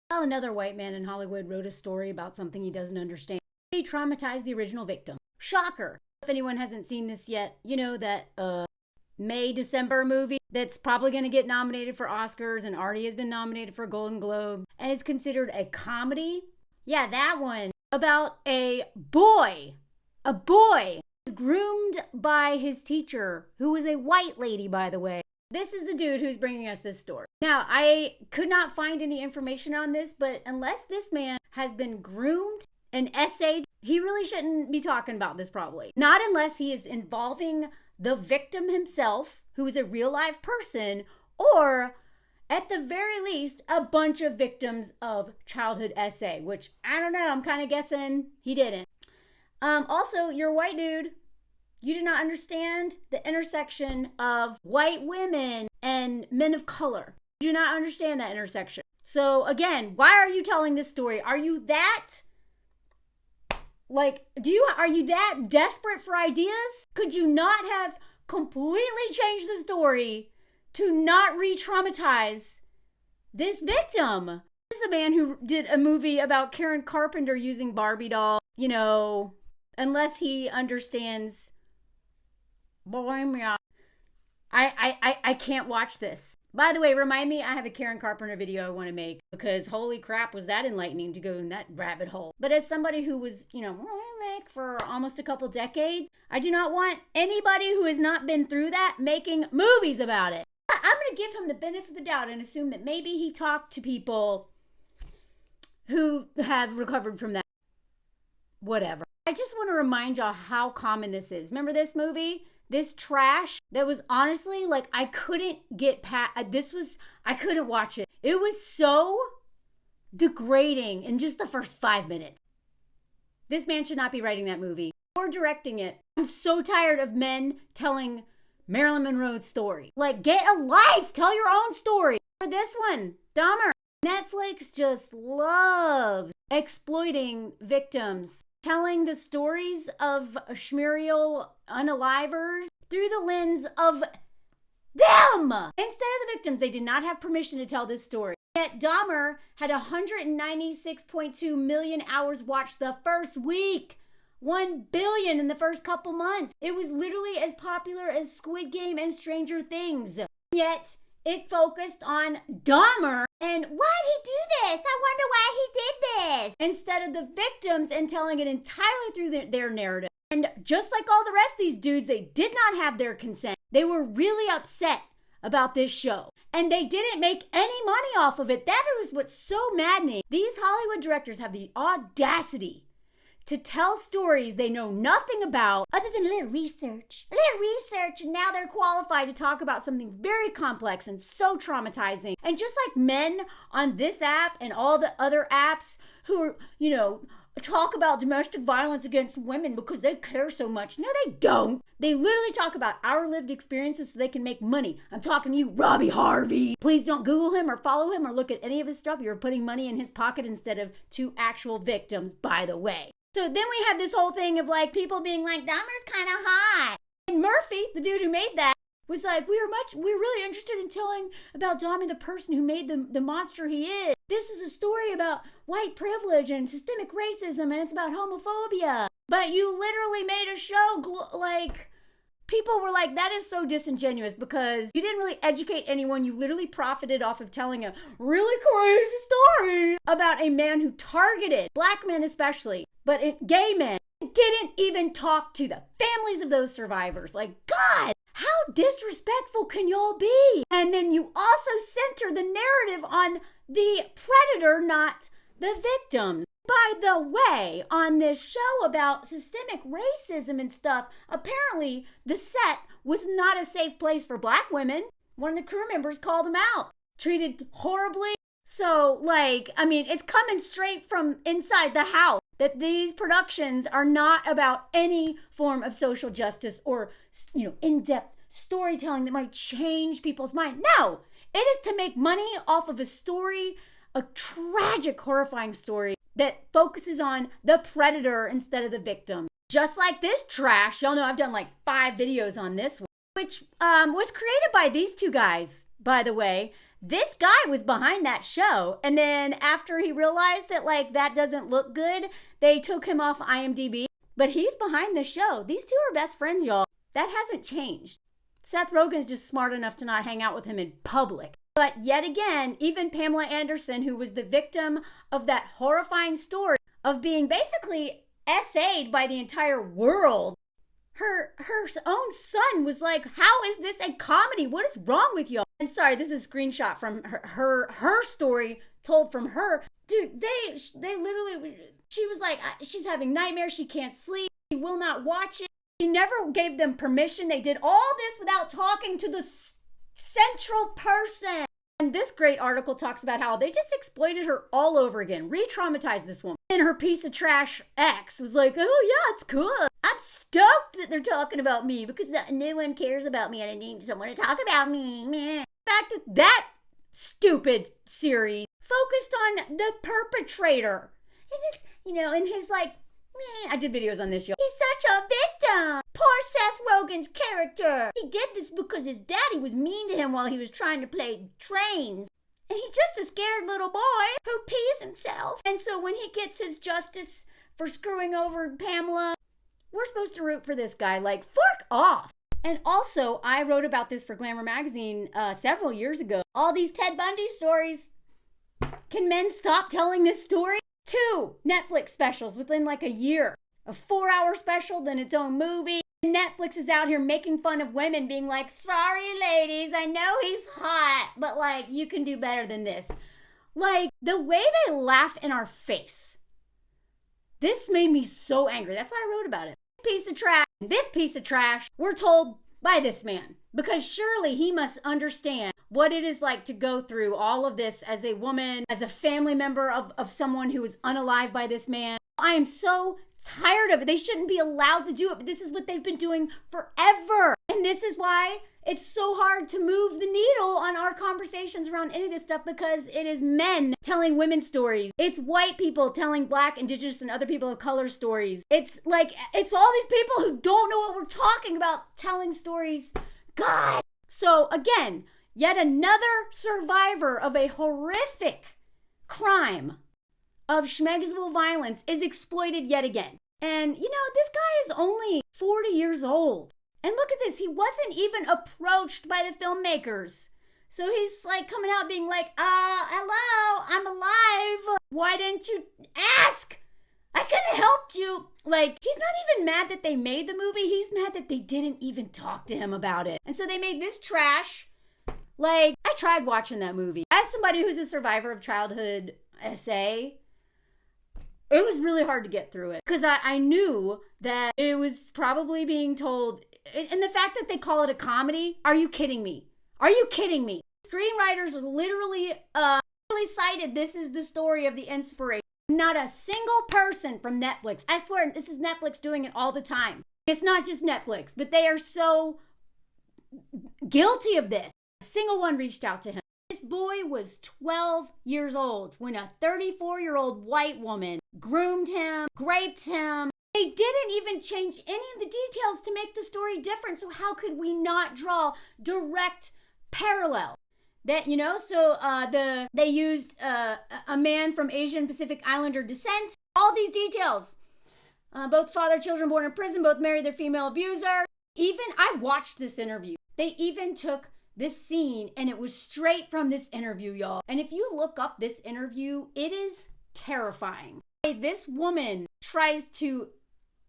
Well, another white man in Hollywood wrote a story about something he doesn't understand. He traumatized the original victim. Shocker. If anyone hasn't seen this yet, you know that May-December movie that's probably going to get nominated for Oscars and already has been nominated for a Golden Globe. And it's considered a comedy. Yeah, that one. About a boy groomed by his teacher, who was a white lady, by the way. This is the dude who's bringing us this story. Now, I could not find any information on this, but unless this man has been groomed and essayed, he really shouldn't be talking about this probably. Not unless he is involving the victim himself, who is a real life person, or at the very least, a bunch of victims of childhood essay, which I don't know, I'm kind of guessing he didn't. Also, you're a white dude. You do not understand the intersection of white women and men of color. You do not understand that intersection. So again, why are you telling this story? Are you that, are you that desperate for ideas? Could you not have completely changed the story to not re-traumatize this victim? This is the man who did a movie about Karen Carpenter using Barbie doll, unless he understands. I can't watch this. By the way, remind me, I have a Karen Carpenter video I want to make because holy crap, was that enlightening to go in that rabbit hole. But as somebody who was, make for almost a couple decades, I do not want anybody who has not been through that making movies about it. I'm going to give him the benefit of the doubt and assume that maybe he talked to people who have recovered from that. Whatever. I just want to remind y'all how common this is. Remember this movie? This trash that was honestly I couldn't get past. I couldn't watch it. It was so degrading in just the first 5 minutes. This man should not be writing that movie or directing it. I'm so tired of men telling Marilyn Monroe's story. Get a life. Tell your own story. For this one, Dahmer. Netflix just loves exploiting victims, telling the stories of schmurial unalivers through the lens of them. Instead of the victims, they did not have permission to tell this story. Yet Dahmer had 196.2 million hours watched the first week. 1 billion in the first couple months. It was literally as popular as Squid Game and Stranger Things. Yet it focused on Dahmer and why'd he do this? I wonder why he did this. Instead of the victims and telling it entirely through their narrative. And just like all the rest of these dudes, they did not have their consent. They were really upset about this show. And they didn't make any money off of it. That is what's so maddening. These Hollywood directors have the audacity to tell stories they know nothing about other than a little research, and now they're qualified to talk about something very complex and so traumatizing. And just like men on this app and all the other apps who, talk about domestic violence against women because they care so much. No, they don't. They literally talk about our lived experiences so they can make money. I'm talking to you, Robbie Harvey. Please don't Google him or follow him or look at any of his stuff. You're putting money in his pocket instead of to actual victims, by the way. So then we have this whole thing of people being like, Dahmer's kind of hot. And Murphy, the dude who made that, was like, we're really interested in telling about Dahmer, the person who made the monster he is. This is a story about white privilege and systemic racism, and it's about homophobia. But you literally made a show, people were like, that is so disingenuous because you didn't really educate anyone. You literally profited off of telling a really crazy story about a man who targeted black men especially, but gay men. Didn't even talk to the families of those survivors. God, how disrespectful can y'all be? And then you also center the narrative on the predator, not the victims. By the way, on this show about systemic racism and stuff, apparently the set was not a safe place for black women. One of the crew members called them out. Treated horribly. So, it's coming straight from inside the house that these productions are not about any form of social justice or, in-depth storytelling that might change people's mind. No, it is to make money off of a story, a tragic, horrifying story that focuses on the predator instead of the victim. Just like this trash. Y'all know I've done 5 videos on this one, which was created by these two guys, by the way. This guy was behind that show. And then after he realized that, like, that doesn't look good, they took him off IMDb. But he's behind the show. These two are best friends, y'all. That hasn't changed. Seth Rogen's just smart enough to not hang out with him in public. But yet again, even Pamela Anderson, who was the victim of that horrifying story of being basically essayed by the entire world, her own son was like, how is this a comedy? What is wrong with y'all? And sorry, this is a screenshot from her story told from her. Dude, they literally, she was like, she's having nightmares. She can't sleep. She will not watch it. She never gave them permission. They did all this without talking to the central person. And this great article talks about how they just exploited her all over again, re-traumatized this woman. And her piece of trash ex was like, oh yeah, it's cool. I'm stoked that they're talking about me because no one cares about me and I need someone to talk about me. The fact that that stupid series focused on the perpetrator. And this, and his like, I did videos on this, y'all. He's such a victim. Poor Seth Rogen's character. He did this because his daddy was mean to him while he was trying to play trains. And he's just a scared little boy who pees himself. And so when he gets his justice for screwing over Pamela, we're supposed to root for this guy. Like, fork off. And also, I wrote about this for Glamour magazine several years ago. All these Ted Bundy stories. Can men stop telling this story? 2 Netflix specials within like a year. A 4-hour special, then its own movie. And Netflix is out here making fun of women, being like, sorry ladies, I know he's hot, but like, you can do better than this. Like, the way they laugh in our face. This made me so angry. That's why I wrote about it. This piece of trash, we're told by this man. Because surely he must understand what it is like to go through all of this as a woman, as a family member of someone who is unalive by this man. I am so tired of it. They shouldn't be allowed to do it, but this is what they've been doing forever. And this is why it's so hard to move the needle on our conversations around any of this stuff, because it is men telling women stories. It's white people telling Black, Indigenous, and other people of color stories. It's like, it's all these people who don't know what we're talking about telling stories. God. So again, yet another survivor of a horrific crime of schmegzable violence is exploited yet again. And this guy is only 40 years old. And look at this, he wasn't even approached by the filmmakers. So he's like coming out being like, hello, I'm alive. Why didn't you ask? I could have helped you. Like, he's not even mad that they made the movie. He's mad that they didn't even talk to him about it. And so they made this trash. Like, I tried watching that movie. As somebody who's a survivor of childhood SA, it was really hard to get through it. Because I knew that it was probably being told, and the fact that they call it a comedy, are you kidding me? Are you kidding me? Screenwriters literally cited this is the story of the inspiration. Not a single person from Netflix. I swear, this is Netflix doing it all the time. It's not just Netflix, but they are so guilty of this. A single one reached out to him. This boy was 12 years old when a 34-year-old white woman groomed him, raped him. They didn't even change any of the details to make the story different. So how could we not draw direct parallel? That, they used a man from Asian Pacific Islander descent. All these details. Both father, children born in prison, both married their female abuser. Even, I watched this interview. They even took this scene and it was straight from this interview, y'all. And if you look up this interview, it is terrifying. This woman tries to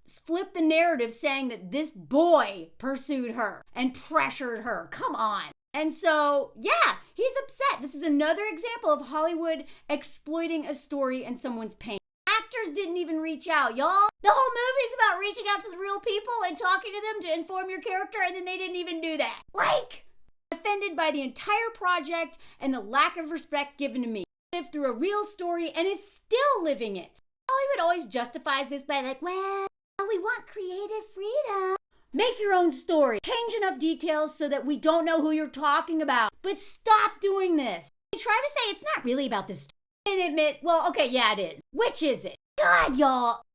flip the narrative saying that this boy pursued her and pressured her. Come on. And so, yeah, he's upset. This is another example of Hollywood exploiting a story and someone's pain. Actors didn't even reach out, y'all. The whole movie is about reaching out to the real people and talking to them to inform your character, and then they didn't even do that. Like, offended by the entire project and the lack of respect given to me. Lived through a real story and is still living it. Hollywood always justifies this by like, well, we want creative freedom. Make your own story. Change enough details so that we don't know who you're talking about. But stop doing this. They try to say it's not really about this story. And admit, well, okay, yeah, it is. Which is it? God, y'all.